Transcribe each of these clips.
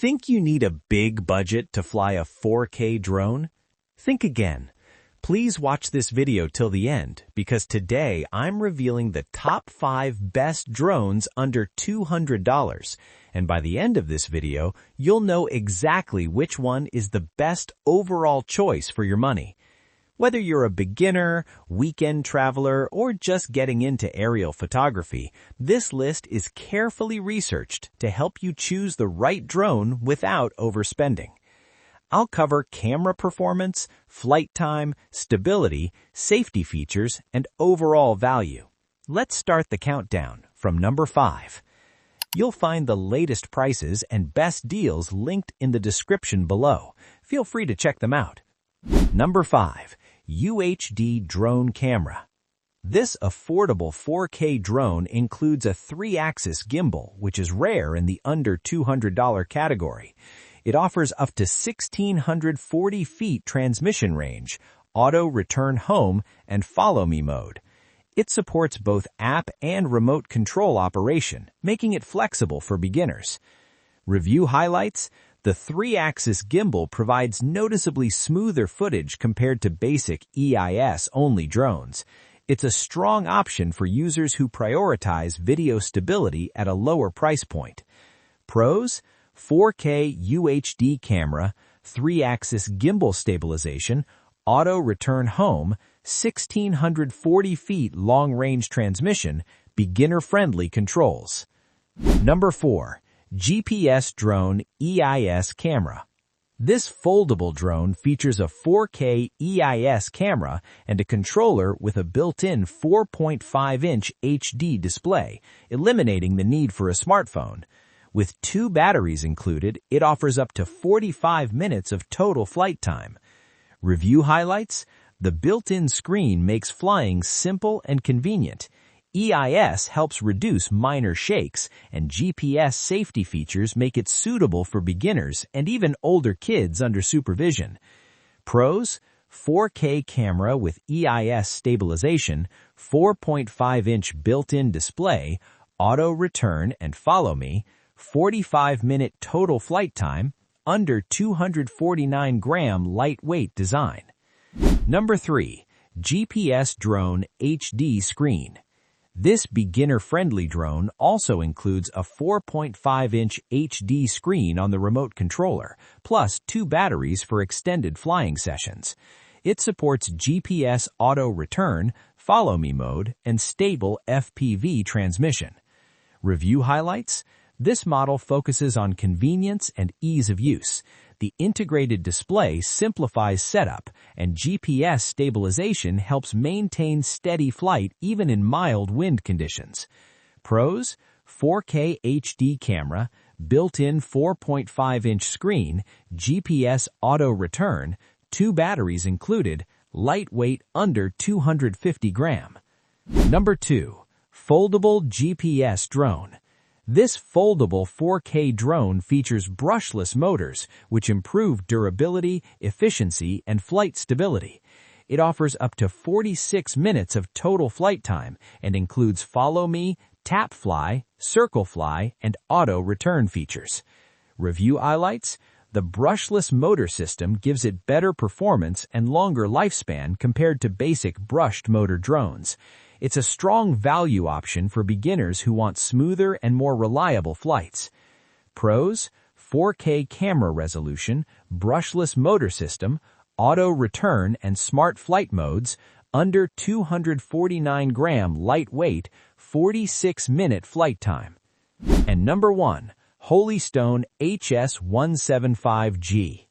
Think you need a big budget to fly a 4K drone? Think again. Please watch this video till the end because today I'm revealing the top 5 best drones under $200. And by the end of this video, you'll know exactly which one is the best overall choice for your money. Whether you're a beginner, weekend traveler, or just getting into aerial photography, this list is carefully researched to help you choose the right drone without overspending. I'll cover camera performance, flight time, stability, safety features, and overall value. Let's start the countdown from number 5. You'll find the latest prices and best deals linked in the description below. Feel free to check them out. Number 5. UHD Drone Camera. This affordable 4K drone includes a 3-axis gimbal, which is rare in the under $200 category. It offers up to 1,640 feet transmission range, auto return home, and follow me mode. It supports both app and remote control operation, making it flexible for beginners. Review highlights: the 3-axis gimbal provides noticeably smoother footage compared to basic EIS-only drones. It's a strong option for users who prioritize video stability at a lower price point. Pros: 4K UHD camera, 3-axis gimbal stabilization, auto return home, 1,640 feet long-range transmission, beginner-friendly controls. Number 4. GPS Drone EIS Camera. This foldable drone features a 4K EIS camera and a controller with a built-in 4.5-inch HD display, eliminating the need for a smartphone. With 2 batteries included, it offers up to 45 minutes of total flight time. Review highlights: the built-in screen makes flying simple and convenient. EIS helps reduce minor shakes, and GPS safety features make it suitable for beginners and even older kids under supervision. Pros: 4K camera with EIS stabilization, 4.5-inch built-in display, auto return and follow me, 45-minute total flight time, under 249-gram lightweight design. Number 3. GPS Drone HD Screen. This beginner-friendly drone also includes a 4.5-inch HD screen on the remote controller, plus 2 batteries for extended flying sessions. It supports GPS auto return, follow me mode, and stable FPV transmission. Review highlights: this model focuses on convenience and ease of use. The integrated display simplifies setup, and GPS stabilization helps maintain steady flight even in mild wind conditions. Pros: 4K HD camera, built-in 4.5-inch screen, GPS auto return, 2 batteries included, lightweight under 250 gram. Number 2. Foldable GPS Drone. This foldable 4K drone features brushless motors, which improve durability, efficiency, and flight stability. It offers up to 46 minutes of total flight time and includes follow me, tap fly, circle fly, and auto return features. Review highlights: the brushless motor system gives it better performance and longer lifespan compared to basic brushed motor drones. It's a strong value option for beginners who want smoother and more reliable flights. Pros: 4K camera resolution, brushless motor system, auto return and smart flight modes, under 249-gram lightweight, 46-minute flight time. And number 1. Holystone HS175G.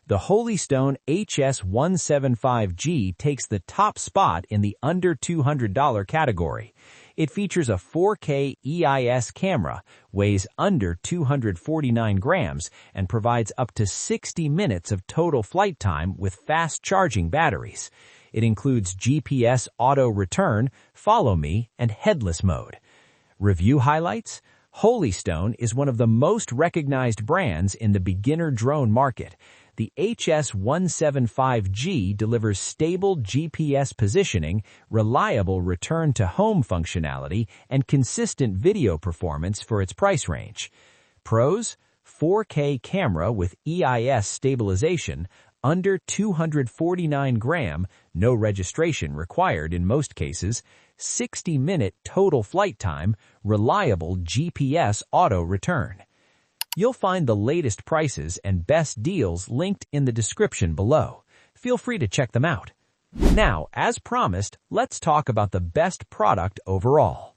The Holystone HS175G takes the top spot in the under $200 category. It features a 4K EIS camera, weighs under 249 grams, and provides up to 60 minutes of total flight time with fast-charging batteries. It includes GPS auto return, follow me, and headless mode. Review highlights: Holystone is one of the most recognized brands in the beginner drone market. The HS175G delivers stable GPS positioning, reliable return-to-home functionality, and consistent video performance for its price range. Pros: 4K camera with EIS stabilization, under 249 gram, no registration required in most cases, 60-minute total flight time, reliable GPS auto return. You'll find the latest prices and best deals linked in the description below. Feel free to check them out. Now, as promised, let's talk about the best product overall.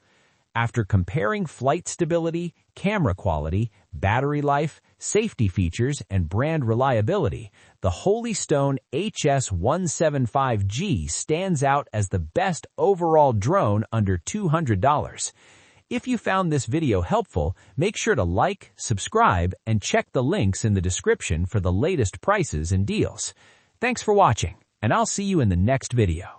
After comparing flight stability, camera quality, battery life, safety features, and brand reliability, the Holy Stone HS175G stands out as the best overall drone under $200. If you found this video helpful, make sure to like, subscribe, and check the links in the description for the latest prices and deals. Thanks for watching, and I'll see you in the next video.